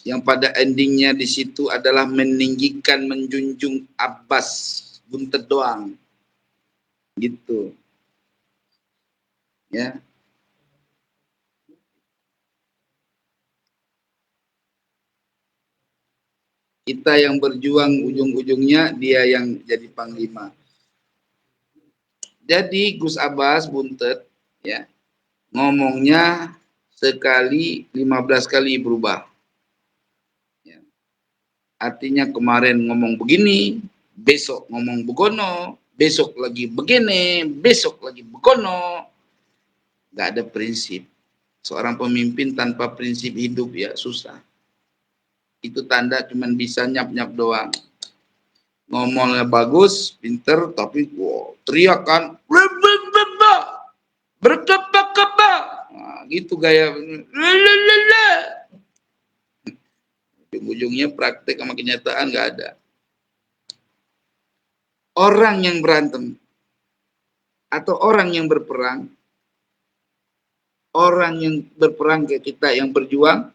yang pada endingnya di situ adalah meninggikan, menjunjung Abbas Buntet doang, gitu, ya. Kita yang berjuang, ujung-ujungnya dia yang jadi panglima. Jadi Gus Abbas Buntet, ya, ngomongnya sekali 15 kali berubah. Ya. Artinya kemarin ngomong begini, besok ngomong begono, besok lagi begini, besok lagi begono. Gak ada prinsip. Seorang pemimpin tanpa prinsip hidup ya susah. Itu tanda cuman bisa nyap-nyap doang. Ngomongnya bagus, pinter, tapi wow, teriak kan, berkapa-kapa, nah, gitu gaya, ujung-ujungnya praktek sama kenyataan nggak ada. Orang yang berantem atau orang yang berperang kayak kita yang berjuang,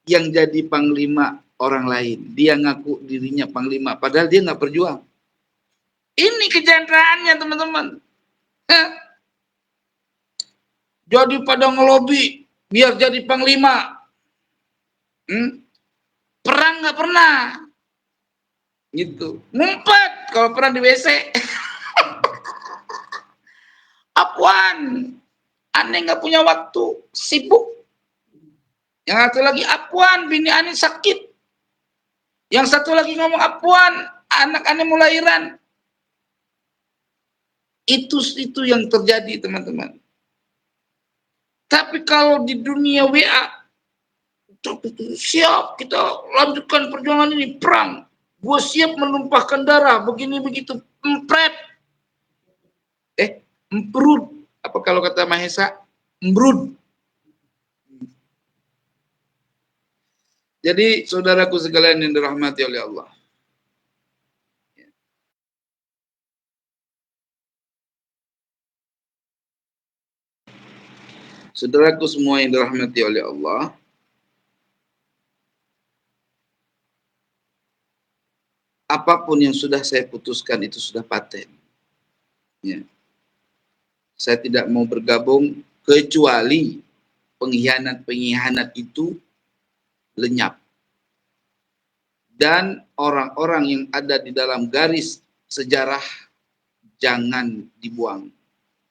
yang jadi panglima orang lain, dia ngaku dirinya panglima, padahal dia nggak berjuang. Ini kejantaannya teman-teman. Jadi pada ngelobi biar jadi panglima. Perang nggak pernah. Gitu. Ngumpet kalau perang di WC. Apuan, aneh nggak punya waktu, sibuk. Yang satu lagi apuan, bini aneh sakit. Yang satu lagi ngomong apuan, anak aneh mau lahiran. Itu yang terjadi teman-teman. Tapi kalau di dunia WA, siap kita lanjutkan perjuangan ini, perang. Gue siap menumpahkan darah, begini begitu, empret. Emprud. Apa kalau kata Mahesa? Embrud. Jadi saudaraku sekalian yang dirahmati oleh Allah. Saudaraku semua yang dirahmati oleh Allah. Apapun yang sudah saya putuskan itu sudah paten. Ya. Saya tidak mau bergabung kecuali pengkhianat-pengkhianat itu lenyap. Dan orang-orang yang ada di dalam garis sejarah jangan dibuang.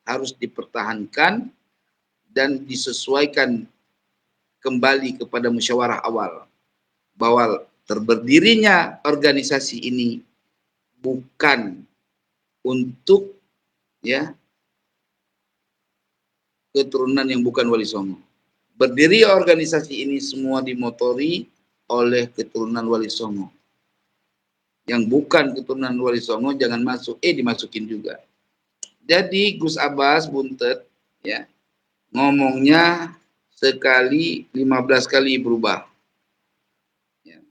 Harus dipertahankan dan disesuaikan kembali kepada musyawarah awal. Bahwa terberdirinya organisasi ini bukan untuk ya keturunan yang bukan Wali Songo. Berdiri organisasi ini semua dimotori oleh keturunan Wali Songo. Yang bukan keturunan Wali Songo jangan masuk, dimasukin juga. Jadi Gus Abbas Buntet ya ngomongnya sekali 15 kali berubah. Ya.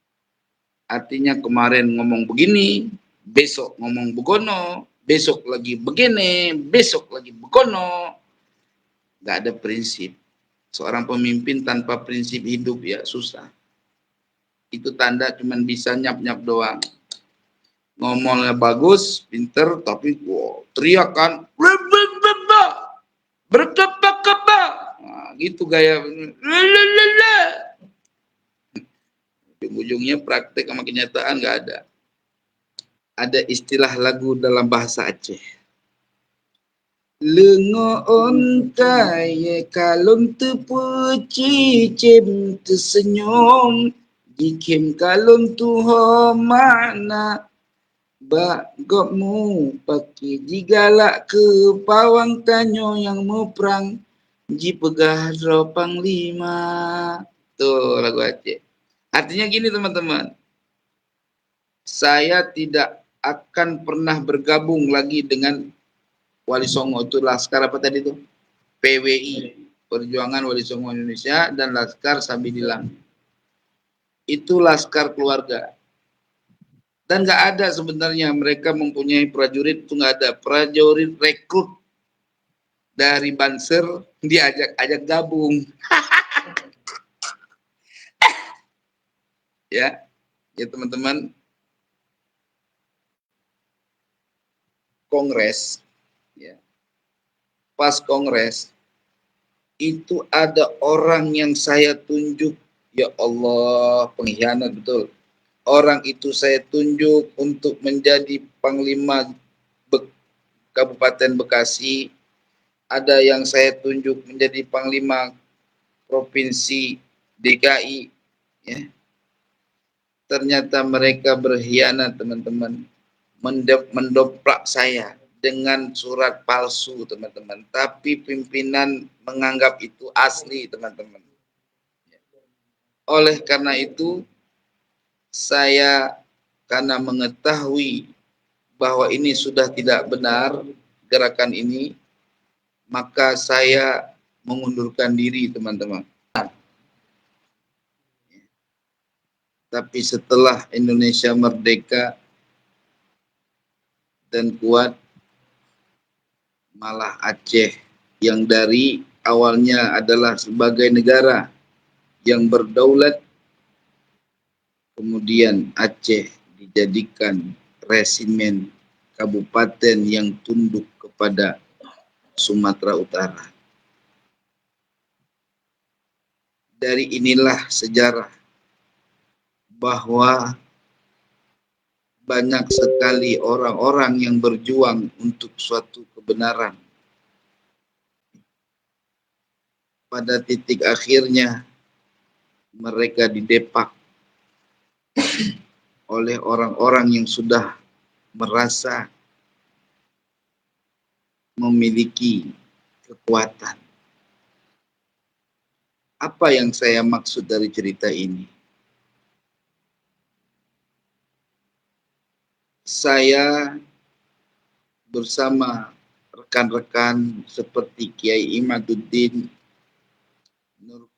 Artinya kemarin ngomong begini, besok ngomong begono, besok lagi begini, besok lagi begono. Gak ada prinsip. Seorang pemimpin tanpa prinsip hidup ya susah. Itu tanda cuman bisa nyap-nyap doang. Ngomongnya bagus, pinter, tapi wow, teriak kan, berkapa-kapa, nah, gitu gaya, ujung-ujungnya praktek sama kenyataan nggak ada. Ada istilah lagu dalam bahasa Aceh. Lengoon kaya kalon tepuci cem tersenyum dikim kalon tuho mana bagokmu pakai digalak ke pawang tanyo yang mau perang ji pegah ro panglima. Tuh lagu Aceh. Artinya gini teman-teman. Saya tidak akan pernah bergabung lagi dengan Wali Songo. Itu laskar apa tadi itu? PWI. Perjuangan Wali Songo Indonesia dan Laskar Sabilillah. Itu laskar keluarga. Dan nggak ada sebenarnya mereka mempunyai prajurit, itu nggak ada. Prajurit rekrut dari Banser diajak-ajak gabung. Ya teman-teman, kongres, ya, pas kongres itu ada orang yang saya tunjuk, ya Allah, pengkhianat betul. Orang itu saya tunjuk untuk menjadi Panglima Kabupaten Bekasi, ada yang saya tunjuk menjadi Panglima Provinsi DKI, ya. Ternyata mereka berkhianat, teman-teman. Mendoprak saya dengan surat palsu, teman-teman. Tapi pimpinan menganggap itu asli, teman-teman. Oleh karena itu, saya karena mengetahui bahwa ini sudah tidak benar, gerakan ini, maka saya mengundurkan diri, teman-teman. Tapi setelah Indonesia merdeka dan kuat, malah Aceh yang dari awalnya adalah sebagai negara yang berdaulat, kemudian Aceh dijadikan resimen kabupaten yang tunduk kepada Sumatera Utara. Dari inilah sejarah bahwa banyak sekali orang-orang yang berjuang untuk suatu kebenaran. Pada titik akhirnya mereka didepak oleh orang-orang yang sudah merasa memiliki kekuatan. Apa yang saya maksud dari cerita ini? Saya bersama rekan-rekan seperti Kiai Imaduddin, Nur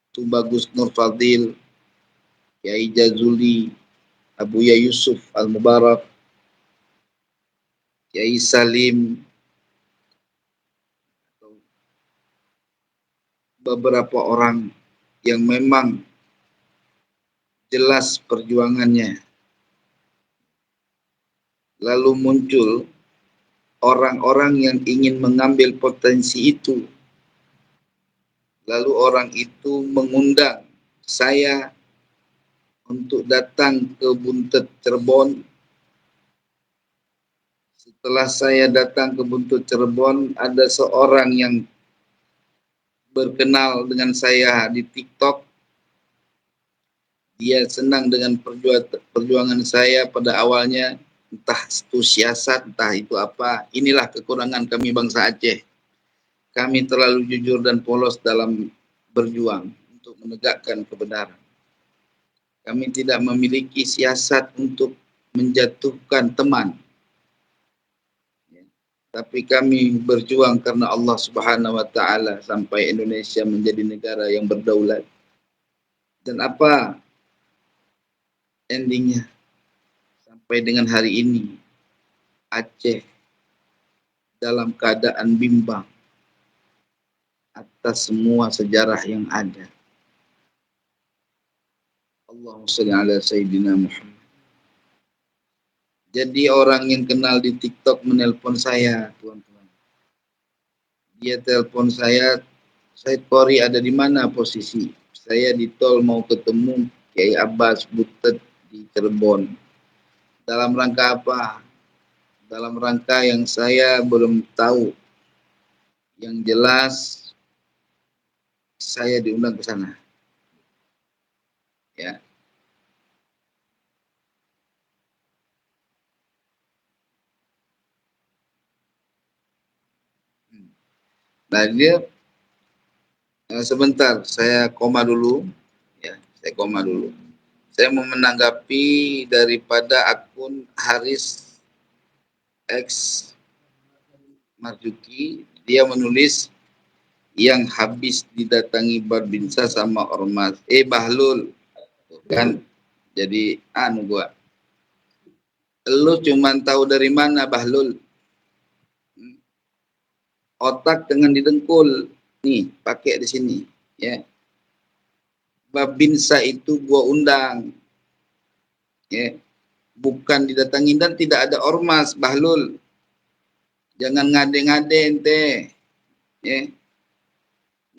Tubagus Nur Fadil, Kiai Jazuli, Abuya Yusuf Al-Mubarak, Kiai Salim, beberapa orang yang memang jelas perjuangannya. Lalu muncul orang-orang yang ingin mengambil potensi itu. Lalu orang itu mengundang saya untuk datang ke Buntet Cirebon. Setelah saya datang ke Buntet Cirebon, ada seorang yang berkenal dengan saya di TikTok. Dia senang dengan perjuangan saya pada awalnya, entah itu siasat, entah itu apa. Inilah kekurangan kami bangsa Aceh. Kami terlalu jujur dan polos dalam berjuang untuk menegakkan kebenaran. Kami tidak memiliki siasat untuk menjatuhkan teman. Tapi kami berjuang karena Allah Subhanahu wa taala sampai Indonesia menjadi negara yang berdaulat. Dan apa endingnya? Sampai dengan hari ini Aceh dalam keadaan bimbang atas semua sejarah yang ada. Allahumma shalli ala Sayyidina Muhammad. Jadi orang yang kenal di TikTok menelpon saya, tuan-tuan. Dia telepon saya, Said Qori ada di mana posisi? Saya di tol mau ketemu Kiai Abbas Butet di Cirebon. Dalam rangka apa? Dalam rangka yang saya belum tahu. Yang jelas saya diundang ke sana. Ya. Nah dia sebentar saya koma dulu. Ya, saya koma dulu. Saya mau menanggapi daripada akun Haris X Marjuki. Dia menulis yang habis didatangi Babinsa sama ormas. Bahlul. Kan jadi gua. Lu cuman tahu dari mana Bahlul? Otak dengan didengkul. Nih, pakai di sini, ya. Babinsa itu gua undang, ya, bukan didatangi, dan tidak ada ormas, Bahlul. Jangan ngade-ngade ente, ya.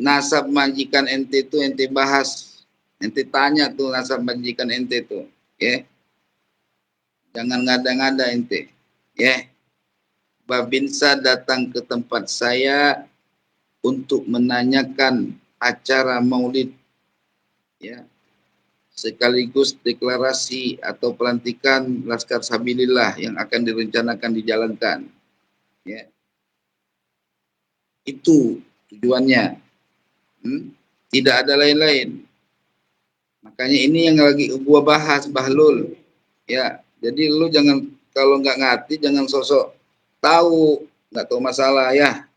Nasab majikan ente itu ente bahas, ente tanya tuh nasab majikan ente tuh, ya. Jangan ngada-ngada ente, ya. Babinsa datang ke tempat saya untuk menanyakan acara maulid, ya, sekaligus deklarasi atau pelantikan Laskar Sabilillah yang akan direncanakan dijalankan, ya. Itu tujuannya. Tidak ada lain-lain. Makanya ini yang lagi gua bahas, Bahlul. Ya, jadi lu jangan, kalau nggak ngerti jangan sosok tahu, nggak tahu masalah ya.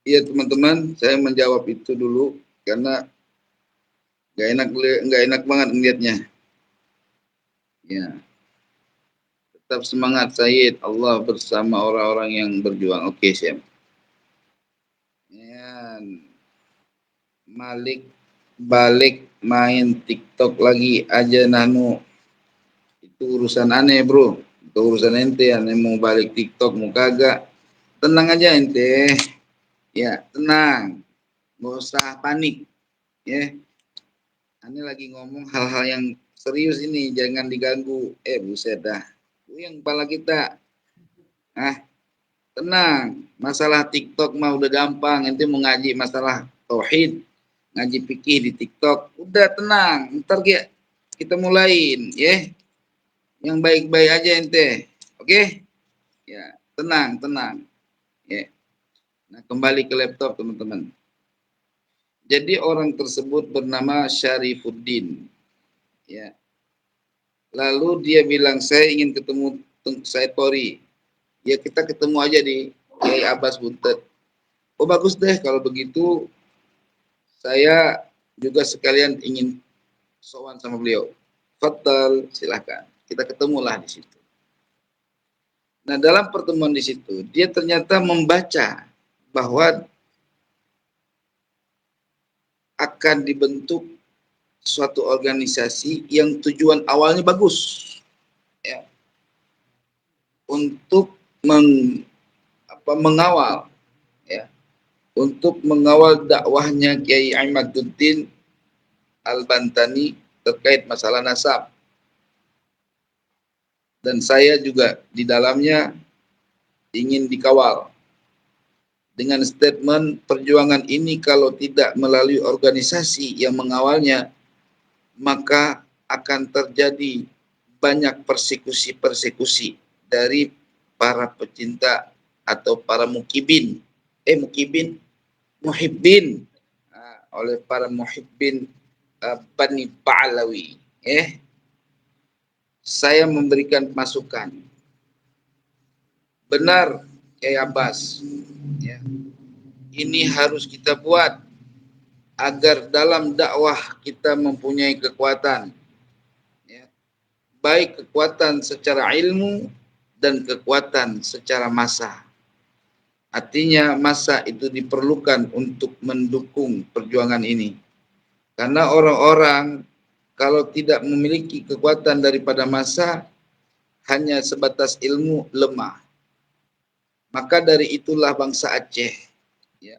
Iya teman-teman, saya menjawab itu dulu karena nggak enak banget ngeliatnya. Ya, tetap semangat Said. Allah bersama orang-orang yang berjuang. Oke, siap. Ya, Malik balik main TikTok lagi aja nanu. Itu urusan aneh, bro. Itu urusan ente, aneh mau balik TikTok mau kagak. Tenang aja ente. Ya, tenang. Nggak usah panik. Ya, aneh lagi ngomong hal-hal yang serius ini, jangan diganggu. Buset dah. Yang kepala kita. Ah, tenang. Masalah TikTok mah udah gampang. Ente mau ngaji masalah tauhid, ngaji fikih di TikTok, udah tenang. Ntar kita mulain, ya. Yang baik-baik aja ente. Oke? Ya, tenang, tenang. Ya. Nah, kembali ke laptop, teman-teman. Jadi orang tersebut bernama Syarifuddin. Ya. Lalu dia bilang, saya ingin ketemu Said Tori. Ya, kita ketemu aja di Kiai Abbas Buntet. Oh, bagus deh kalau begitu. Saya juga sekalian ingin sowan sama beliau. Fatal, silahkan. Kita ketemulah di situ. Nah, dalam pertemuan di situ, dia ternyata membaca bahwa akan dibentuk suatu organisasi yang tujuan awalnya bagus, ya, untuk mengawal, ya, untuk mengawal dakwahnya Kiai Ahmaduddin Al-Bantani terkait masalah nasab. Dan saya juga di dalamnya ingin dikawal dengan statement perjuangan ini kalau tidak melalui organisasi yang mengawalnya, maka akan terjadi banyak persekusi-persekusi dari para pecinta atau para mukibin. Mukibin, muhibbin, oleh para muhibbin Bani Ba'alawi. Saya memberikan masukan. Benar, Kiai Abbas. Ya. Ini harus kita buat agar dalam dakwah kita mempunyai kekuatan. Ya. Baik kekuatan secara ilmu dan kekuatan secara massa. Artinya massa itu diperlukan untuk mendukung perjuangan ini. Karena orang-orang kalau tidak memiliki kekuatan daripada massa, hanya sebatas ilmu, lemah. Maka dari itulah bangsa Aceh, ya,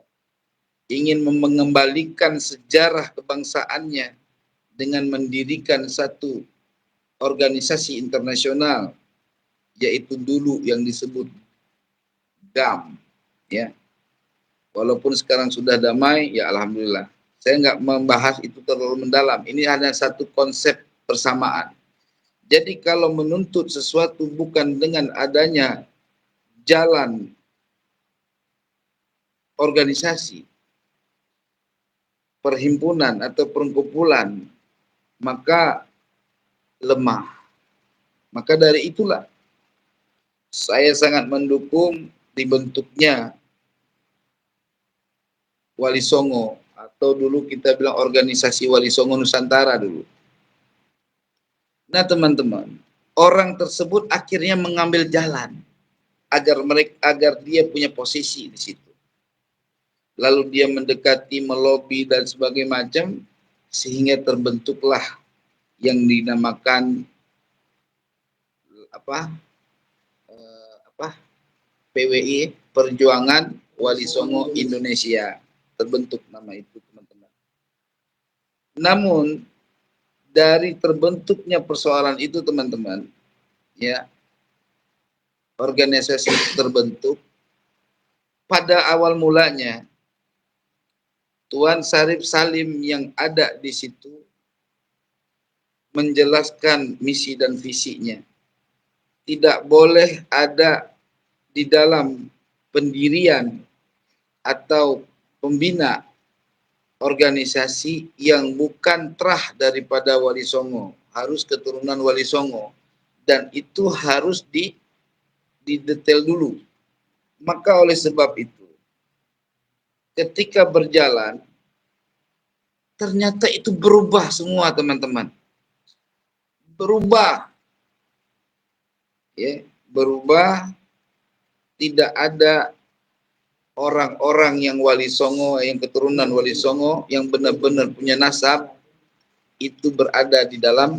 ingin mengembalikan sejarah kebangsaannya dengan mendirikan satu organisasi internasional, yaitu dulu yang disebut GAM, ya. Walaupun sekarang sudah damai, ya alhamdulillah. Saya nggak membahas itu terlalu mendalam. Ini hanya satu konsep persamaan. Jadi kalau menuntut sesuatu bukan dengan adanya jalan organisasi, perhimpunan atau perkumpulan, maka lemah. Maka dari itulah saya sangat mendukung dibentuknya Wali Songo, atau dulu kita bilang organisasi Wali Songo Nusantara dulu. Nah teman-teman, orang tersebut akhirnya mengambil jalan agar dia punya posisi di situ. lalu dia mendekati, melobi dan sebagainya macam, sehingga terbentuklah yang dinamakan apa PWI, Perjuangan Wali Songo Indonesia. Terbentuk nama itu, teman-teman. Namun dari terbentuknya persoalan itu, teman-teman, ya, organisasi terbentuk pada awal mulanya Tuan Syarif Salim yang ada di situ menjelaskan misi dan visinya. Tidak boleh ada di dalam pendirian atau pembina organisasi yang bukan terah daripada Wali Songo, harus keturunan Wali Songo, dan itu harus didetail dulu. Maka oleh sebab itu, ketika berjalan, ternyata itu berubah semua, teman-teman. Berubah, ya, berubah. Tidak ada orang-orang yang Wali Songo, yang keturunan Wali Songo, yang benar-benar punya nasab, itu berada di dalam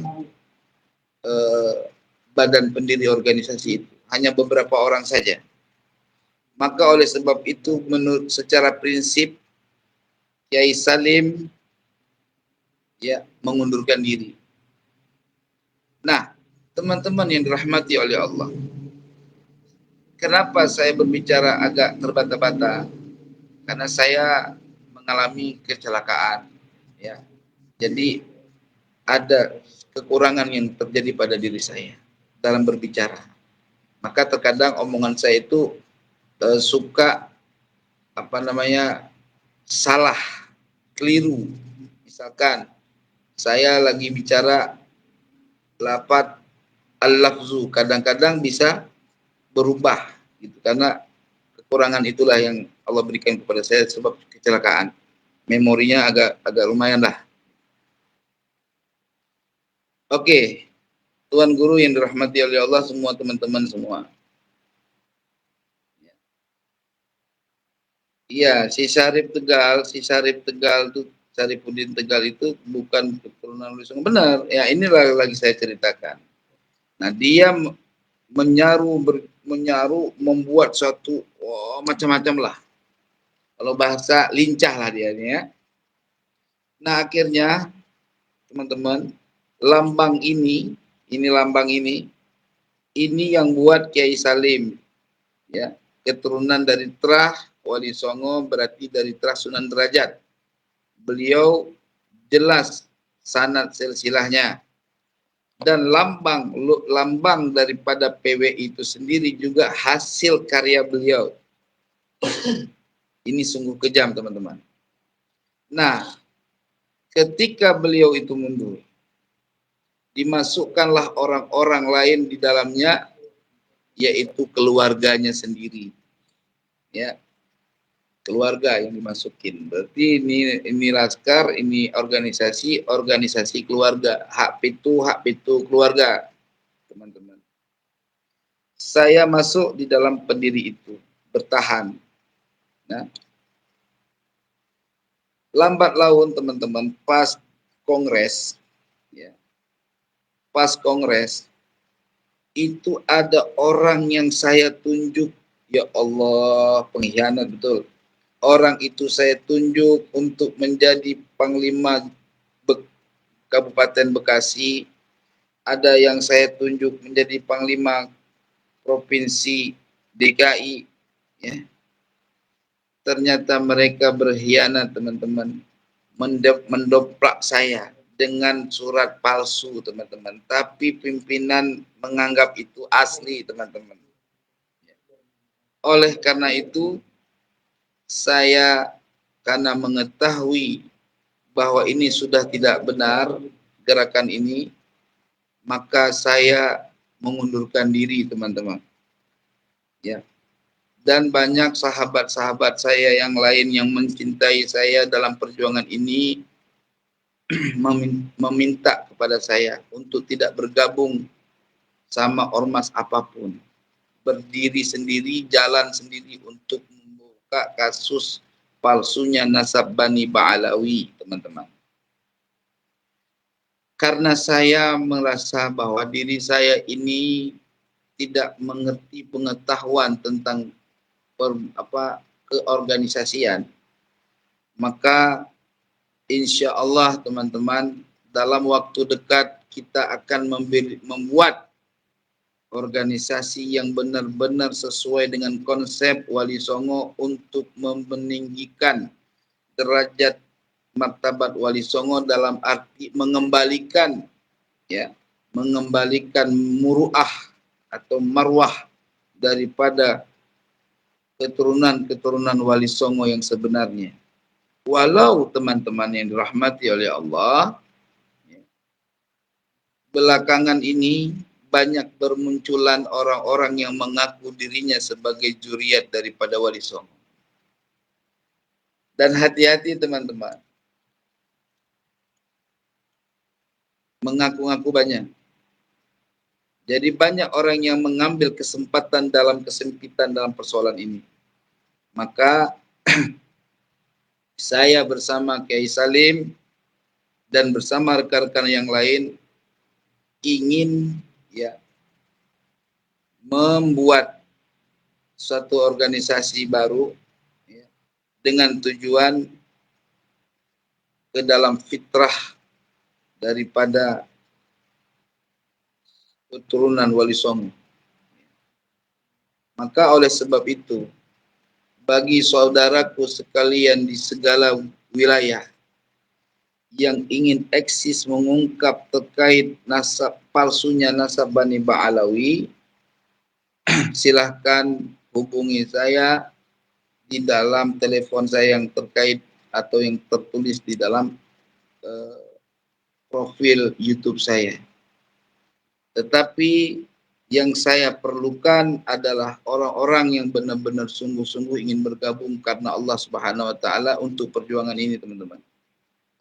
badan pendiri organisasi itu. Hanya beberapa orang saja. Maka oleh sebab itu, menurut secara prinsip, Kiai Salim ya mengundurkan diri. Nah, teman-teman yang dirahmati oleh Allah, kenapa saya berbicara agak terbata-bata? Karena saya mengalami kecelakaan, ya. Jadi ada kekurangan yang terjadi pada diri saya dalam berbicara. Maka terkadang omongan saya itu suka salah, keliru. Misalkan saya lagi bicara lafaz al-lafzu, kadang-kadang bisa berubah gitu, karena kekurangan itulah yang Allah berikan kepada saya sebab kecelakaan. Memorinya agak lumayan lah. Oke, Tuan Guru yang dirahmati oleh Allah, semua teman-teman semua. Iya, si Syarif Tegal itu, Syarifuddin Tegal itu bukan keturunan Wali Songo. Benar, ya inilah lagi saya ceritakan. Nah, dia menyaru, membuat suatu macam-macam lah. Kalau bahasa lincah lah dia, ya. Nah, akhirnya teman-teman, lambang ini yang buat Kiai Salim, ya, keturunan dari terah Wali Songo, berarti dari terah Sunan Derajat. Beliau jelas sanad silsilahnya, dan lambang daripada PWI itu sendiri juga hasil karya beliau. Ini sungguh kejam, teman-teman. Nah, ketika beliau itu mundur, dimasukkanlah orang-orang lain di dalamnya, yaitu keluarganya sendiri, ya, keluarga yang dimasukin. Berarti ini laskar, ini organisasi keluarga, hak pitu keluarga, teman-teman. Saya masuk di dalam pendiri itu, bertahan. Nah, lambat laun, teman-teman, pas kongres, ya, pas kongres itu ada orang yang saya tunjuk, ya Allah, pengkhianat betul. Orang itu saya tunjuk untuk menjadi Panglima Kabupaten Bekasi, ada yang saya tunjuk menjadi Panglima Provinsi DKI, ya. Ternyata mereka berkhianat, teman-teman, mendoplak saya dengan surat palsu, teman-teman. Tapi pimpinan menganggap itu asli, teman-teman. Oleh karena itu, saya karena mengetahui bahwa ini sudah tidak benar gerakan ini, maka saya mengundurkan diri, teman-teman. Ya. Dan banyak sahabat-sahabat saya yang lain yang mencintai saya dalam perjuangan ini meminta kepada saya untuk tidak bergabung sama ormas apapun. Berdiri sendiri, jalan sendiri untuk membuka kasus palsunya nasab Bani Ba'alawi, teman-teman. Karena saya merasa bahwa diri saya ini tidak mengerti pengetahuan tentang keorganisasian, maka insya Allah teman-teman dalam waktu dekat kita akan membuat organisasi yang benar-benar sesuai dengan konsep Wali Songo untuk meninggikan derajat martabat Wali Songo dalam arti mengembalikan muruah atau marwah daripada keturunan Wali Songo yang sebenarnya. Walau teman-teman yang dirahmati oleh Allah, belakangan ini banyak bermunculan orang-orang yang mengaku dirinya sebagai juriat daripada Wali Songo. Dan hati-hati teman-teman, mengaku-ngaku banyak. Jadi banyak orang yang mengambil kesempatan dalam kesempitan dalam persoalan ini. Maka saya bersama Kiai Salim dan bersama rekan-rekan yang lain ingin membuat suatu organisasi baru dengan tujuan ke dalam fitrah daripada keturunan Wali Songo. Maka oleh sebab itu, bagi saudaraku sekalian di segala wilayah yang ingin eksis mengungkap terkait palsunya nasab Bani Ba'alawi, silahkan hubungi saya di dalam telepon saya yang terkait atau yang tertulis di dalam profil YouTube saya. Tetapi yang saya perlukan adalah orang-orang yang benar-benar sungguh-sungguh ingin bergabung karena Allah Subhanahu wa taala untuk perjuangan ini, teman-teman.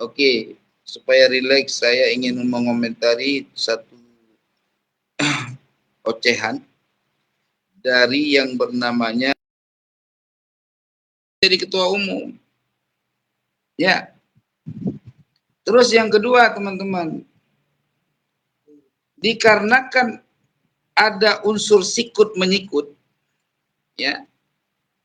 Oke, supaya rileks saya ingin mengomentari satu ocehan dari yang bernamanya jadi ketua umum. Ya. Terus yang kedua, teman-teman, dikarenakan ada unsur sikut menyikut,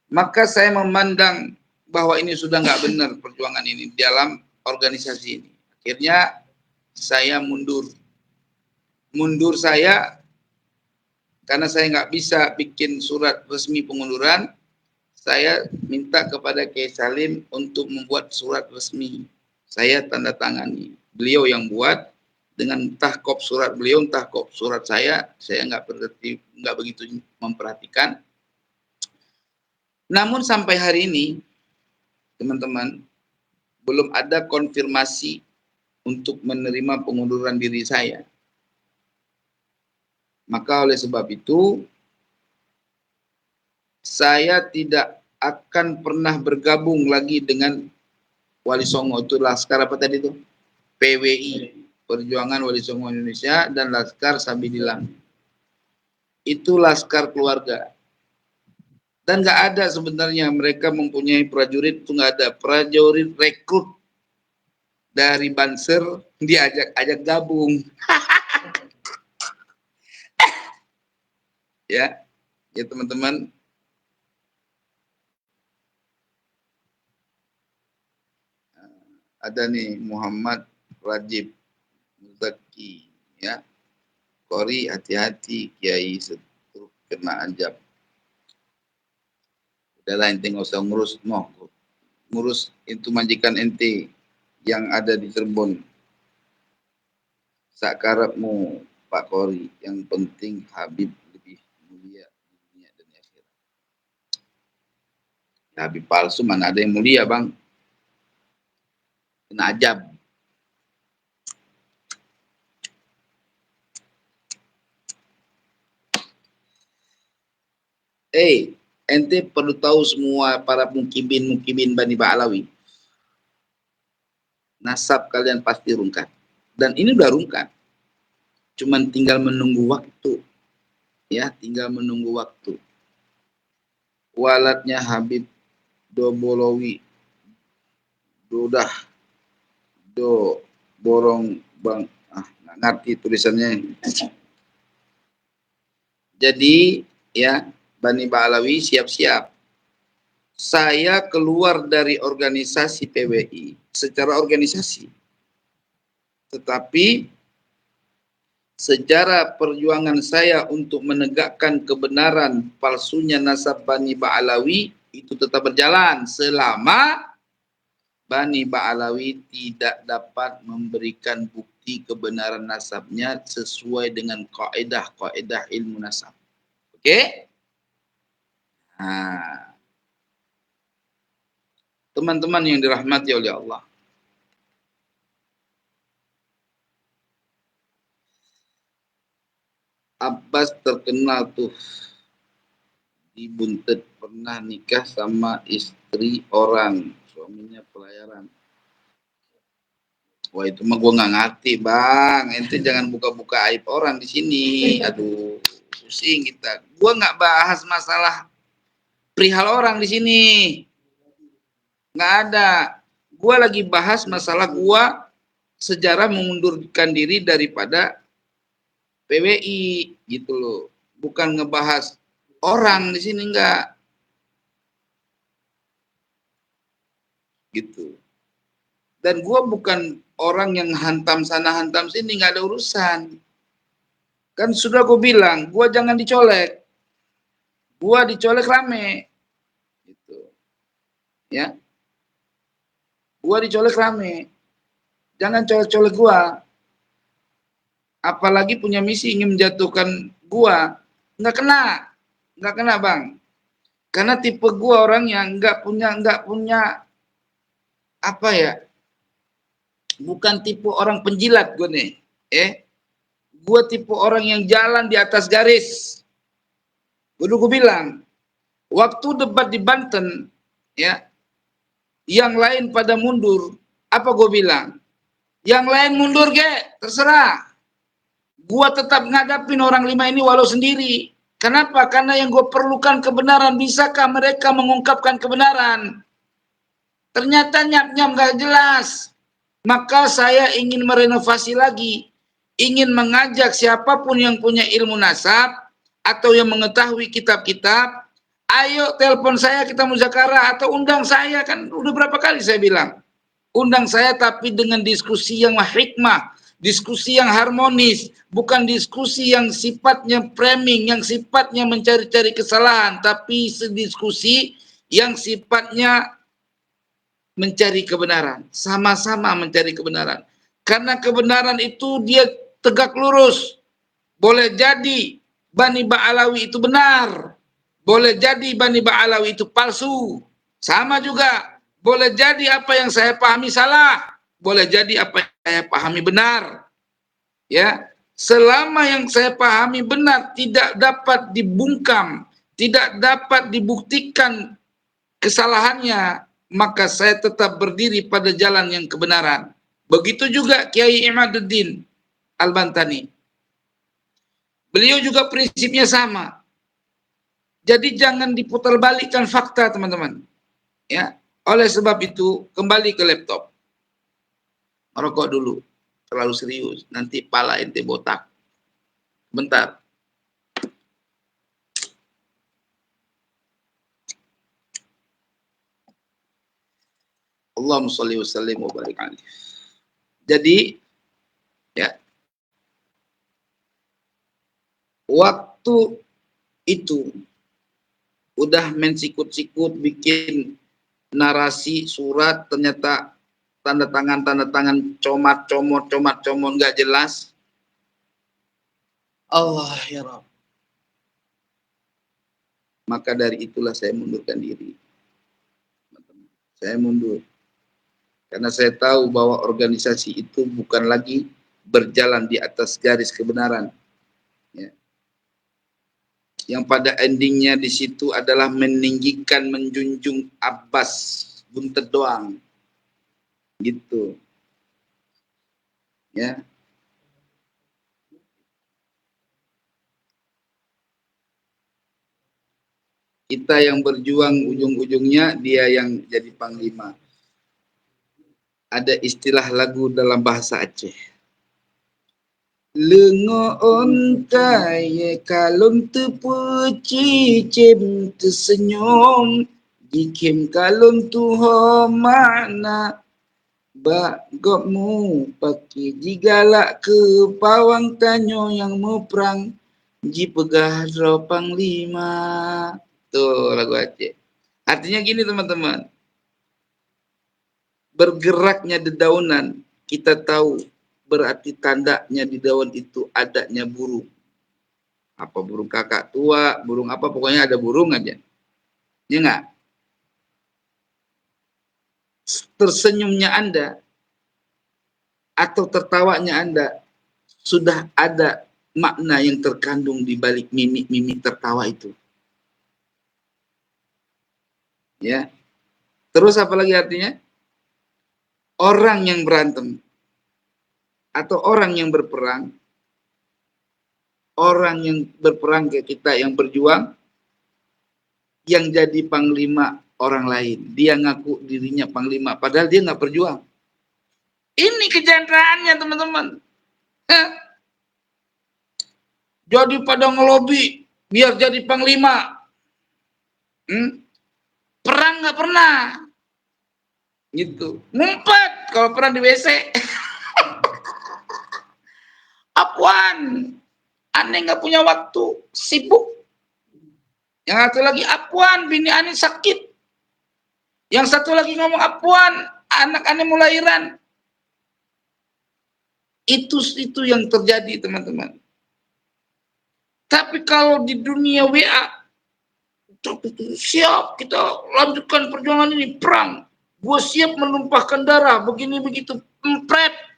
maka saya memandang bahwa ini sudah nggak benar perjuangan ini dalam organisasi ini. Akhirnya saya mundur. Mundur saya karena saya nggak bisa bikin surat resmi pengunduran. Saya minta kepada Kiai Salim untuk membuat surat resmi. Saya tanda tangani. Beliau yang buat. Dengan entah kop surat beliau, entah kop surat saya nggak begitu memperhatikan. Namun sampai hari ini, teman-teman, belum ada konfirmasi untuk menerima pengunduran diri saya. Maka oleh sebab itu, saya tidak akan pernah bergabung lagi dengan Wali Songo. Itu laskar apa tadi itu? PWI. Perjuangan Wali Songo Indonesia dan Laskar Sabilillah. Itu laskar keluarga. Dan nggak ada sebenarnya mereka mempunyai prajurit, itu nggak ada. Prajurit rekrut dari Banser diajak gabung. ya teman-teman. Ada nih Muhammad Rajib Muzaki, Kori hati-hati Kiai setruk kena ajab. Udahlah ente nggak usah ngurus itu majikan ente yang ada di Cirebon. Sakarepmu Pak Kori, yang penting Habib lebih mulia di dunia dan di akhirat. Habib palsu mana ada yang mulia, Bang? Kena ajab. Ente perlu tahu semua para mukibin Bani Ba'alawi. Nasab kalian pasti rungkat. Dan ini udah rungkat. Cuman tinggal menunggu waktu. Tinggal menunggu waktu. Walatnya Habib Dobolowi udah do borong bang, nggak ngerti tulisannya. Jadi ya, Bani Ba'alawi siap-siap. Saya keluar dari organisasi PWI secara organisasi, tetapi sejarah perjuangan saya untuk menegakkan kebenaran palsunya nasab Bani Ba'alawi itu tetap berjalan selama Bani Ba'alawi tidak dapat memberikan bukti kebenaran nasabnya sesuai dengan kaidah-kaidah ilmu nasab. Oke? Nah, teman-teman yang dirahmati oleh Allah. Abbas terkenal tuh di Buntet, pernah nikah sama istri orang, suaminya pelayaran. Wah itu mah gue nggak ngerti bang, ente jangan buka-buka aib orang di sini. Aduh, pusing kita. Gue nggak bahas masalah perihal orang di sini, nggak ada. Gue lagi bahas masalah gue sejarah mengundurkan diri daripada PWI gitu loh, bukan ngebahas orang di sini, enggak gitu. Dan gue bukan orang yang hantam sana hantam sini, nggak ada urusan. Kan sudah gue bilang, gue jangan dicolek, gue dicolek rame, gitu. Ya, gue dicolek rame, jangan colek-colek gue. Apalagi punya misi ingin menjatuhkan gue, nggak kena bang. Karena tipe gue orang yang nggak punya apa ya, bukan tipe orang penjilat gue nih, gue tipe orang yang jalan di atas garis. Gue bilang, waktu debat di Banten, ya, yang lain pada mundur, apa gue bilang? Yang lain mundur terserah. Gue tetap ngadapin orang 5 ini walau sendiri. Kenapa? Karena yang gue perlukan kebenaran. Bisakah mereka mengungkapkan kebenaran? Ternyata nyap-nyap gak jelas. Maka saya ingin merenovasi lagi. Ingin mengajak siapapun yang punya ilmu nasab atau yang mengetahui kitab-kitab, ayo telepon saya, kita muzakarah, atau undang saya. Kan udah berapa kali saya bilang. Undang saya tapi dengan diskusi yang hikmah, diskusi yang harmonis, bukan diskusi yang sifatnya framing, yang sifatnya mencari-cari kesalahan, tapi diskusi yang sifatnya mencari kebenaran, sama-sama mencari kebenaran. Karena kebenaran itu dia tegak lurus. Boleh jadi Bani Ba'alawi itu benar, boleh jadi Bani Ba'alawi itu palsu. Sama juga, boleh jadi apa yang saya pahami salah, boleh jadi apa yang saya pahami benar. Ya, selama yang saya pahami benar tidak dapat dibungkam, tidak dapat dibuktikan kesalahannya, maka saya tetap berdiri pada jalan yang kebenaran. Begitu juga Kiai Imaduddin Al-Bantani. Beliau juga prinsipnya sama. Jadi jangan diputar balikkan fakta, teman-teman. Ya, oleh sebab itu kembali ke laptop. Merokok dulu, terlalu serius, nanti pala ente botak. Bentar. Allahumma sholli wa sallim wa barik alaihi. Jadi ya, waktu itu udah main sikut-sikut bikin narasi surat, ternyata tanda tangan comat comot nggak jelas. Allah ya Rabb. Maka dari itulah saya mundurkan diri. Saya mundur. Karena saya tahu bahwa organisasi itu bukan lagi berjalan di atas garis kebenaran. Ya. Yang pada endingnya di situ adalah meninggikan, menjunjung Abbas Buntet doang. Gitu. Ya. Kita yang berjuang ujung-ujungnya dia yang jadi panglima. ada istilah lagu dalam bahasa Aceh. Lengo ontai kalon terpecicim tersenyum jikim kalon tuho makna bagokmu paki jigalak ke pawang tanyo yang meperang ji pegah dropang lima. Tuh lagu Aceh. Artinya gini teman-teman. Bergeraknya dedaunan, kita tahu berarti tandanya di daun itu adanya burung. Apa burung kakak tua, burung apa, pokoknya ada burung aja. Ya enggak? Tersenyumnya Anda atau tertawanya Anda sudah ada makna yang terkandung di balik mimik-mimik tertawa itu. Ya. Terus apa lagi artinya? Orang yang berantem atau orang yang berperang, orang yang berperang kayak kita yang berjuang, yang jadi panglima orang lain. Dia ngaku dirinya panglima, padahal dia nggak berjuang. Ini kejantaannya teman-teman. Jadi pada ngelobi biar jadi panglima. Perang nggak pernah. Gitu. Ngumpet kalau perang di WC. Apuan, aneh nggak punya waktu, sibuk. Yang satu lagi apuan, bini aneh sakit. Yang satu lagi ngomong apuan, anak aneh mau lahiran. Itu yang terjadi teman-teman. Tapi kalau di dunia WA, siap kita lanjutkan perjuangan ini, perang. Gue siap menumpahkan darah, begini begitu, empret.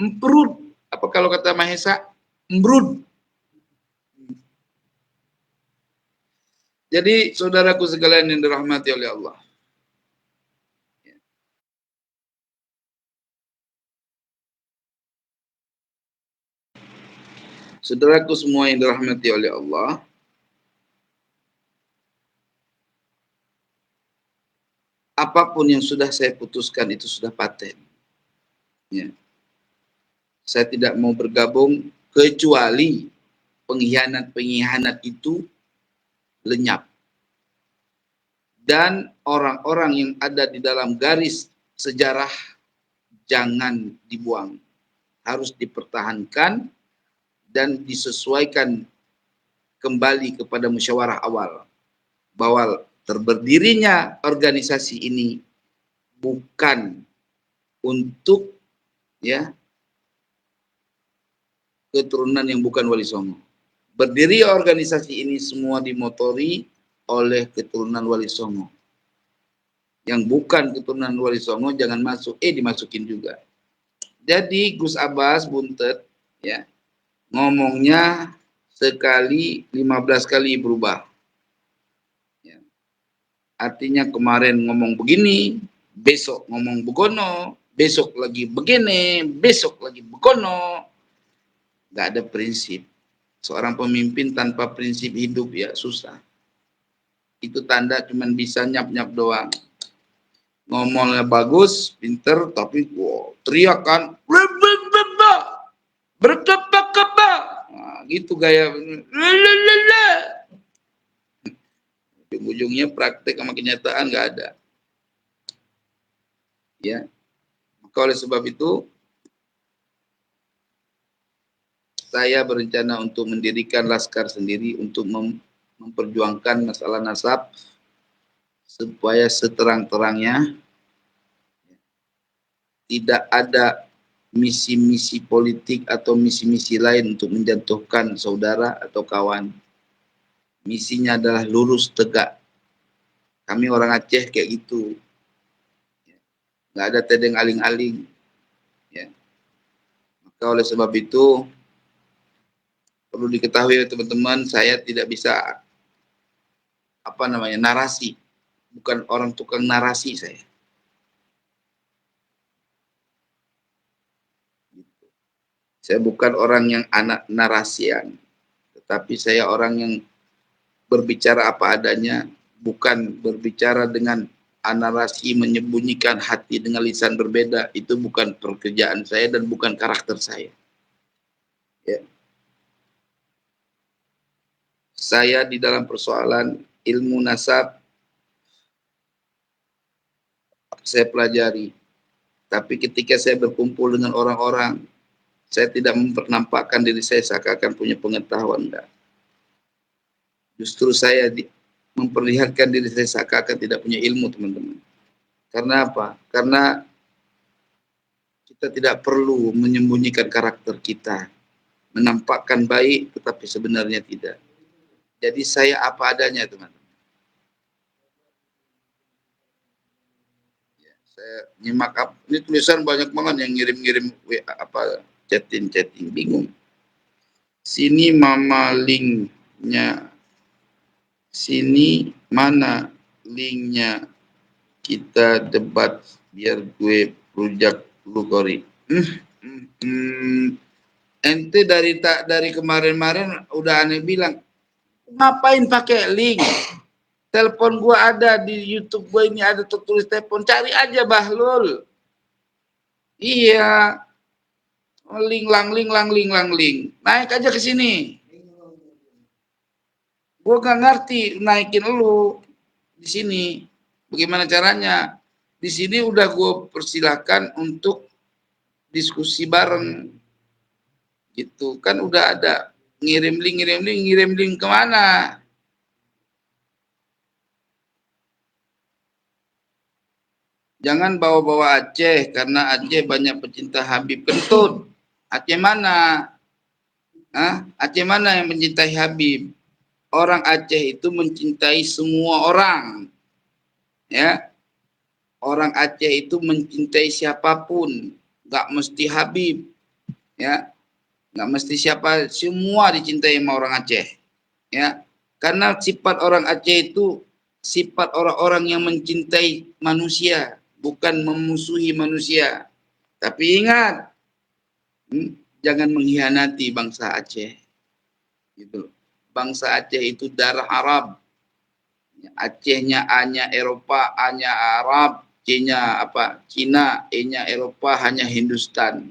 Emprud. Apa kalau kata Mahesa? Embrud. Jadi saudaraku sekalian yang dirahmati oleh Allah. Saudaraku semua yang dirahmati oleh Allah, apapun yang sudah saya putuskan itu sudah paten. Ya. Saya tidak mau bergabung kecuali pengkhianat-pengkhianat itu lenyap. Dan orang-orang yang ada di dalam garis sejarah jangan dibuang. Harus dipertahankan dan disesuaikan kembali kepada musyawarah awal. Bahwa terberdirinya organisasi ini bukan untuk keturunan yang bukan Wali Songo. Berdiri organisasi ini semua dimotori oleh keturunan Wali Songo. Yang bukan keturunan Wali Songo jangan masuk, dimasukin juga. Jadi Gus Abbas Buntet ngomongnya sekali 15 kali berubah. Artinya kemarin ngomong begini, besok ngomong begono, besok lagi begini, besok lagi begono. Gak ada prinsip. Seorang pemimpin tanpa prinsip hidup ya susah. Itu tanda cuman bisa nyap-nyap doang. Ngomongnya bagus, pinter, tapi teriakan. Berkapa-kapa. Nah, gitu gaya. Ujung-ujungnya praktek sama kenyataan nggak ada. Ya. Maka oleh sebab itu saya berencana untuk mendirikan laskar sendiri untuk memperjuangkan masalah nasab supaya seterang-terangnya tidak ada misi-misi politik atau misi-misi lain untuk menjatuhkan saudara atau kawan. Misinya adalah lurus tegak. Kami orang Aceh kayak gitu. Nggak ada tedeng aling-aling. Ya. Maka oleh sebab itu perlu diketahui teman-teman, saya tidak bisa narasi. Bukan orang tukang narasi saya. Saya bukan orang yang anak narasian, tetapi saya orang yang berbicara apa adanya, bukan berbicara dengan narasi menyembunyikan hati dengan lisan berbeda, itu bukan pekerjaan saya dan bukan karakter saya. Ya. Saya di dalam persoalan ilmu nasab saya pelajari, tapi ketika saya berkumpul dengan orang-orang, saya tidak mempernampakkan diri saya seakan-akan punya pengetahuan. Enggak. Justru saya memperlihatkan diri saya seakan-akan tidak punya ilmu, teman-teman. Karena apa? Karena kita tidak perlu menyembunyikan karakter kita. Menampakkan baik, tetapi sebenarnya tidak. Jadi saya apa adanya, teman-teman. Ya, saya nyimak apa. Ini tulisan banyak banget yang ngirim-ngirim apa chatting, bingung. Sini mama linknya. Sini mana linknya, kita debat biar gue rujak lu Kori. Ente dari kemarin-kemarin udah aneh bilang, ngapain pakai link? Telepon gua ada di YouTube gua ini, ada tertulis telepon, cari aja Bahlul. Iya. Link. Naik aja ke sini. Gua gak ngerti naikin lu di sini. Bagaimana caranya? Di sini udah gue persilahkan untuk diskusi bareng. Gitu kan udah ada. Ngirim link kemana? Jangan bawa-bawa Aceh, karena Aceh banyak pecinta Habib Kentut. Aceh mana? Aceh mana yang mencintai Habib? Orang Aceh itu mencintai semua orang. Ya, orang Aceh itu mencintai siapapun, nggak mesti Habib, ya, nggak mesti siapa, semua dicintai sama orang Aceh, ya, karena sifat orang Aceh itu sifat orang-orang yang mencintai manusia, bukan memusuhi manusia. Tapi ingat, jangan mengkhianati bangsa Aceh, gitu. Bangsa Aceh itu darah Arab, Acehnya A-nya Eropa, A-nya Arab, C-nya apa? Cina, E-nya Eropa, hanya Hindustan.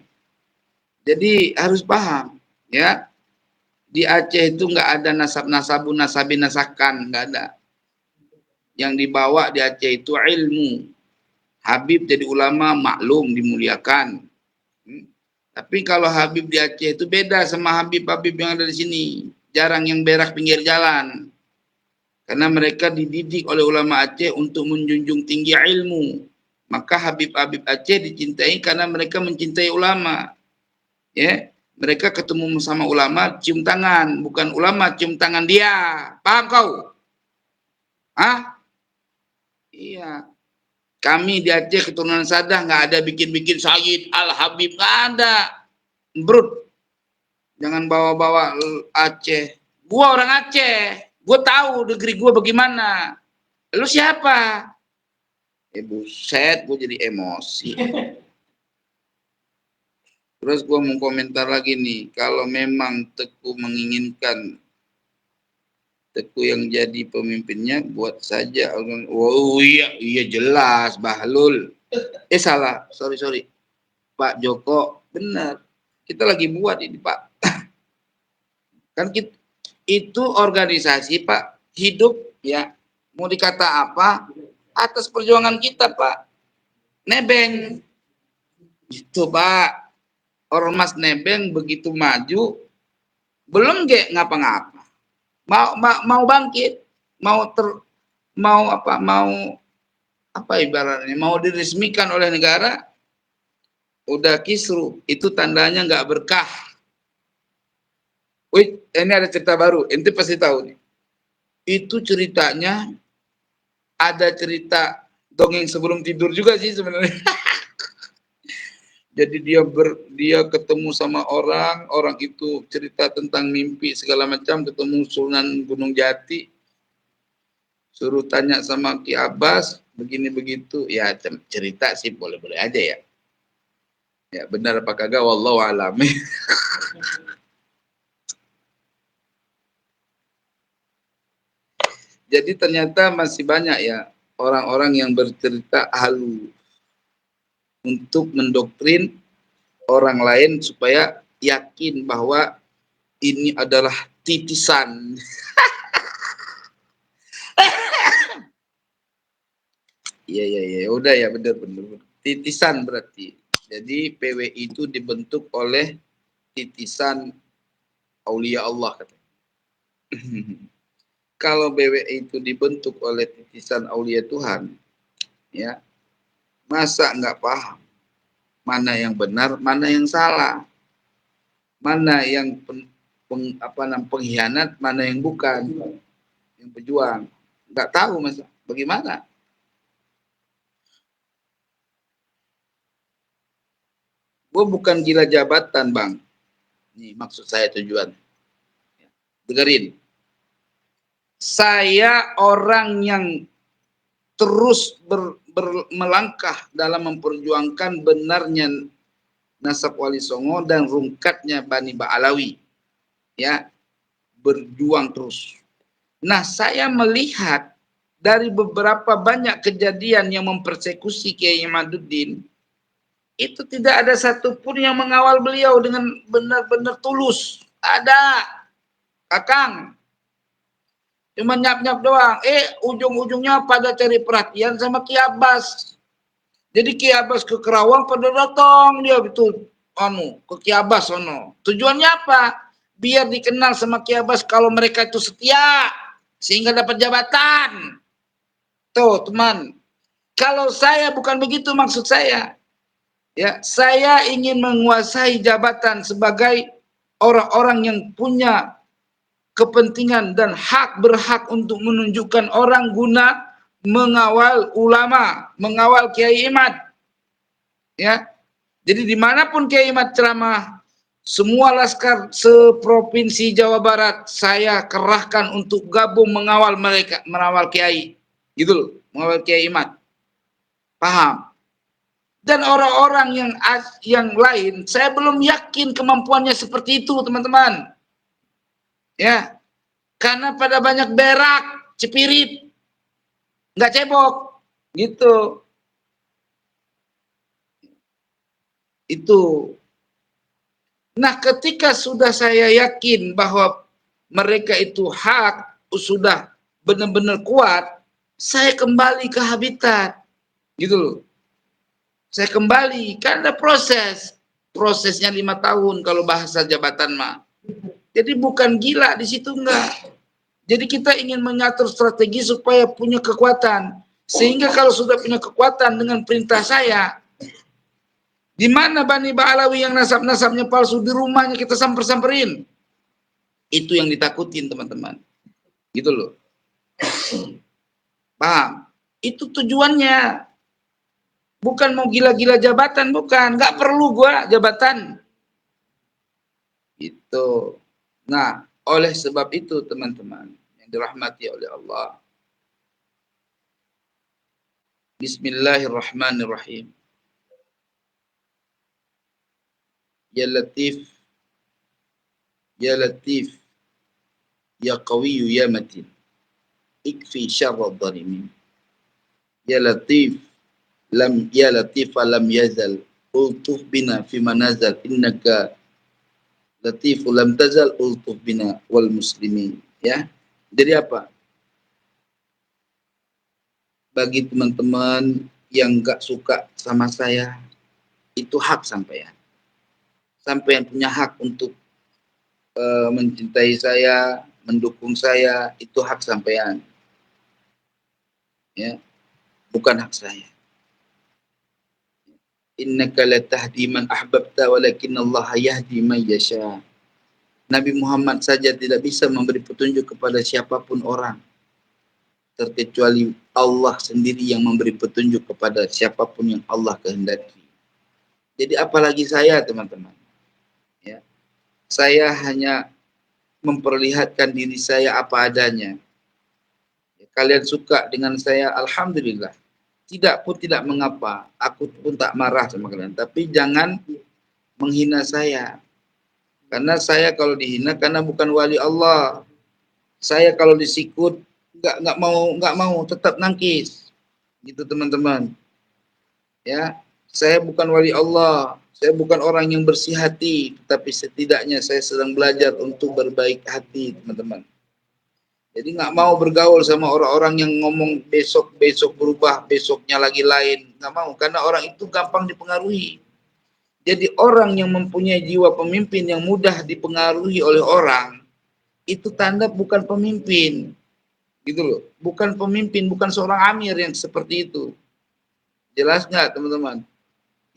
Jadi harus paham, ya. Di Aceh itu nggak ada nasab-nasabu, nasabi-nasakan, nggak ada. Yang dibawa di Aceh itu ilmu. Habib jadi ulama, maklum, dimuliakan. Tapi kalau Habib di Aceh itu beda sama Habib-Habib yang ada di sini. Jarang yang berak pinggir jalan. Karena mereka dididik oleh ulama Aceh untuk menjunjung tinggi ilmu. Maka Habib-Habib Aceh dicintai karena mereka mencintai ulama. Ya, mereka ketemu sama ulama cium tangan, bukan ulama cium tangan dia. Paham kau? Iya. Kami di Aceh keturunan Sadah nggak ada bikin-bikin Sayyid Al Habib, nggak ada. Brut. Jangan bawa-bawa Aceh. Gua orang Aceh. Gua tahu negeri gua bagaimana. Lu siapa? Buset, gue jadi emosi. Terus gue mau komentar lagi nih, kalau memang Teguh menginginkan Teguh yang jadi pemimpinnya, buat saja. Oh iya jelas, Bahlul. Salah, sorry. Pak Joko, benar. Kita lagi buat ini Pak. Kan kita, itu organisasi Pak, hidup ya. Mau dikata apa? Atas perjuangan kita Pak. Nebeng. Gitu Pak. Ormas nebeng begitu maju, belum ngapa-ngapa, mau bangkit, mau ibaratnya mau diresmikan oleh negara, udah kisru, itu tandanya nggak berkah. Wih, ini ada cerita baru, ente pasti tahu nih. Itu ceritanya ada cerita dongeng sebelum tidur juga sih sebenarnya. Jadi dia ketemu sama orang itu cerita tentang mimpi segala macam, ketemu Sunan Gunung Jati, suruh tanya sama Ki Abbas, begini begitu, ya cerita sih boleh-boleh aja ya. Ya benar apa kagak, wallahu a'lam. Jadi ternyata masih banyak ya orang-orang yang bercerita halu untuk mendoktrin orang lain supaya yakin bahwa ini adalah titisan. Iya, iya, iya. Udah ya, benar, benar. Titisan berarti. Jadi PWI itu dibentuk oleh titisan aulia Allah, katanya. Kalau PWI itu dibentuk oleh titisan aulia Tuhan, ya, masa nggak paham mana yang benar, mana yang salah, mana yang pengkhianat, mana yang bukan, yang pejuang. Nggak tahu, masa bagaimana? Gue bukan gila jabatan, Bang. Ini maksud saya tujuan. Dengerin. Saya orang yang terus melangkah dalam memperjuangkan benarnya nasab Wali Songo dan rungkatnya Bani Ba'alawi. Ya, berjuang terus. Nah, saya melihat dari beberapa banyak kejadian yang mempersekusi Kiai Imaduddin, itu tidak ada satupun yang mengawal beliau dengan benar-benar tulus. Ada, Kakang. Cuma nyap-nyap doang. Ujung-ujungnya pada cari perhatian sama Ki Abbas. Jadi Ki Abbas ke Kerawang pada datang dia betul ke Ki Abbas sono. Tujuannya apa? Biar dikenal sama Ki Abbas kalau mereka itu setia sehingga dapat jabatan. Tuh, teman. Kalau saya bukan begitu maksud saya. Ya, saya ingin menguasai jabatan sebagai orang-orang yang punya kepentingan dan berhak untuk menunjukkan orang guna mengawal ulama, mengawal Kiai Imad. Ya, jadi dimanapun Kiai Imad ceramah, semua laskar seprovinsi Jawa Barat saya kerahkan untuk gabung mengawal mereka, mengawal Kiai, gitu loh, mengawal Kiai Imad. Paham? Dan orang-orang yang lain, saya belum yakin kemampuannya seperti itu, teman-teman. Ya, karena pada banyak berak, cepirit, nggak cebok, gitu. Itu. Nah, ketika sudah saya yakin bahwa mereka itu sudah benar-benar kuat, saya kembali ke habitat, gitu loh. Saya kembali, kan ada prosesnya 5 tahun kalau bahasa jabatan mah. Jadi bukan gila di situ, enggak. Jadi kita ingin mengatur strategi supaya punya kekuatan. Sehingga kalau sudah punya kekuatan dengan perintah saya, di mana Bani Ba'alawi yang nasab-nasabnya palsu, di rumahnya kita samperin. Itu yang ditakutin, teman-teman. Gitu loh. Paham? Itu tujuannya. Bukan mau gila-gila jabatan, bukan. Nggak perlu gua jabatan. Itu. Nah, oleh sebab itu teman-teman yang dirahmati oleh Allah. Bismillahirrahmanirrahim. Ya Latif, Ya Latif, Ya Qawiyu, Ya Matin, ikfi syarra dhalimin. Ya Latif, Ya Latif lam yazal, ultuf bina fi manazal, innaka Latifu lam tazal, ultuf bina wal muslimin. Ya, jadi apa? Bagi teman-teman yang gak suka sama saya, itu hak sampean. Sampean punya hak untuk mencintai saya, mendukung saya, itu hak sampean. Ya, bukan hak saya. Innaka latahdi man ahbabta walakin Allah yahdi man yasha. Nabi Muhammad saja tidak bisa memberi petunjuk kepada siapapun orang, terkecuali Allah sendiri yang memberi petunjuk kepada siapapun yang Allah kehendaki. Jadi apalagi saya, teman-teman. Ya, saya hanya memperlihatkan diri saya apa adanya. Kalian suka dengan saya, alhamdulillah. Tidak pun tidak mengapa. Aku pun tak marah sama kalian. Tapi jangan menghina saya. Karena saya kalau dihina karena bukan wali Allah. Saya kalau disikut nggak mau tetap nangkis. Gitu teman-teman. Ya, saya bukan wali Allah, saya bukan orang yang bersih hati, tapi setidaknya saya sedang belajar untuk berbaik hati, teman-teman. Jadi nggak mau bergaul sama orang-orang yang ngomong besok berubah, besoknya lagi lain. Nggak mau, karena orang itu gampang dipengaruhi. Jadi orang yang mempunyai jiwa pemimpin yang mudah dipengaruhi oleh orang, itu tanda bukan pemimpin. Gitu loh. Bukan pemimpin, bukan seorang amir yang seperti itu. Jelas nggak teman-teman?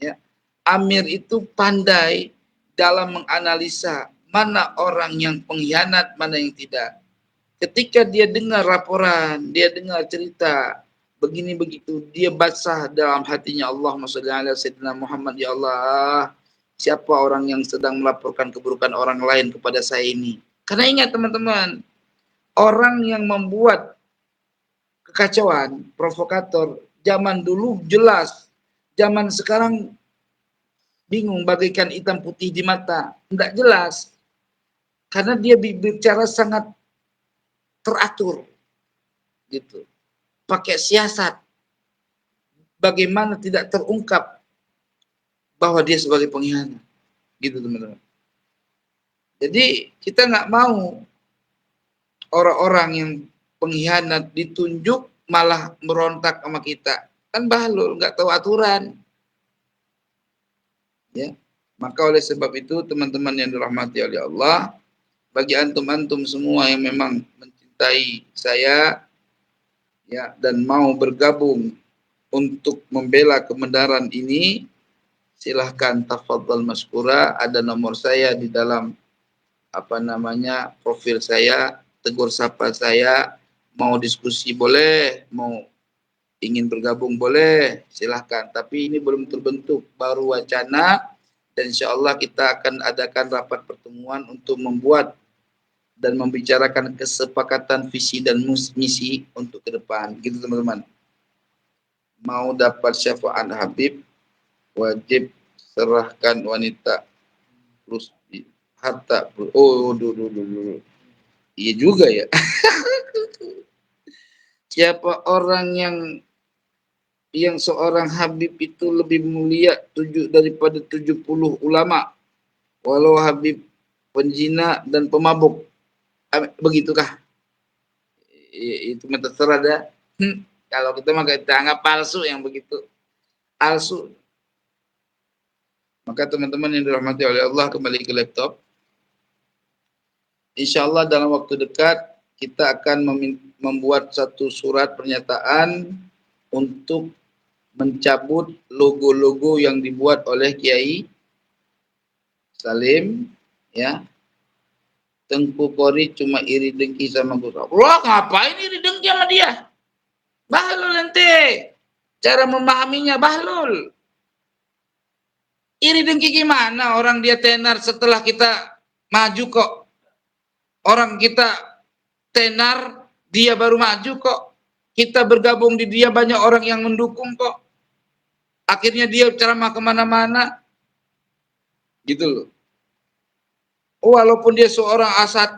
Ya. Amir itu pandai dalam menganalisa mana orang yang pengkhianat, mana yang tidak. Ketika dia dengar laporan, dia dengar cerita, begini begitu, dia baca dalam hatinya, Allahumma sholli ala sayyidina Muhammad, ya Allah, siapa orang yang sedang melaporkan keburukan orang lain kepada saya ini. Karena ingat teman-teman, orang yang membuat kekacauan, provokator, zaman dulu jelas, zaman sekarang bingung bagaikan hitam putih di mata, tidak jelas. Karena dia bicara sangat teratur, gitu. Pakai siasat, bagaimana tidak terungkap bahwa dia sebagai pengkhianat, gitu teman-teman. Jadi kita nggak mau orang-orang yang pengkhianat ditunjuk malah merontak sama kita, kan bahlul, nggak tahu aturan, ya. Maka oleh sebab itu teman-teman yang dirahmati oleh Allah, bagi antum-antum semua yang memang mencintai saya, ya, dan mau bergabung untuk membela kebenaran ini, silahkan tafadhal maskura, ada nomor saya di dalam profil saya, tegur sapa saya, mau diskusi boleh, mau ingin bergabung boleh, silahkan. Tapi ini belum terbentuk, baru wacana, dan insya Allah kita akan adakan rapat pertemuan untuk membuat dan membicarakan kesepakatan visi dan misi untuk ke depan, gitu teman-teman. Mau dapat syafaat Habib, wajib serahkan wanita plus harta. Oh, dulu. Iya juga ya. Siapa orang yang seorang Habib itu lebih mulia daripada 70 ulama, walau Habib penjina dan pemabuk. Begitukah? Itu terserah dah. Kalau kita mah kita anggap palsu yang begitu. Palsu. Maka teman-teman yang dirahmati oleh Allah, kembali ke laptop. Insya Allah dalam waktu dekat kita akan membuat satu surat pernyataan untuk mencabut logo-logo yang dibuat oleh Kiai Salim, ya. Tengku Kori cuma iri dengki sama Gus. Wah, ngapain iri dengki sama dia? Bahlul ente. Cara memahaminya bahlul. Iri dengki gimana? Orang dia tenar setelah kita maju kok. Orang kita tenar, dia baru maju kok. Kita bergabung di dia, banyak orang yang mendukung kok. Akhirnya dia ceramah kemana-mana. Gitu loh. Walaupun dia seorang asatid,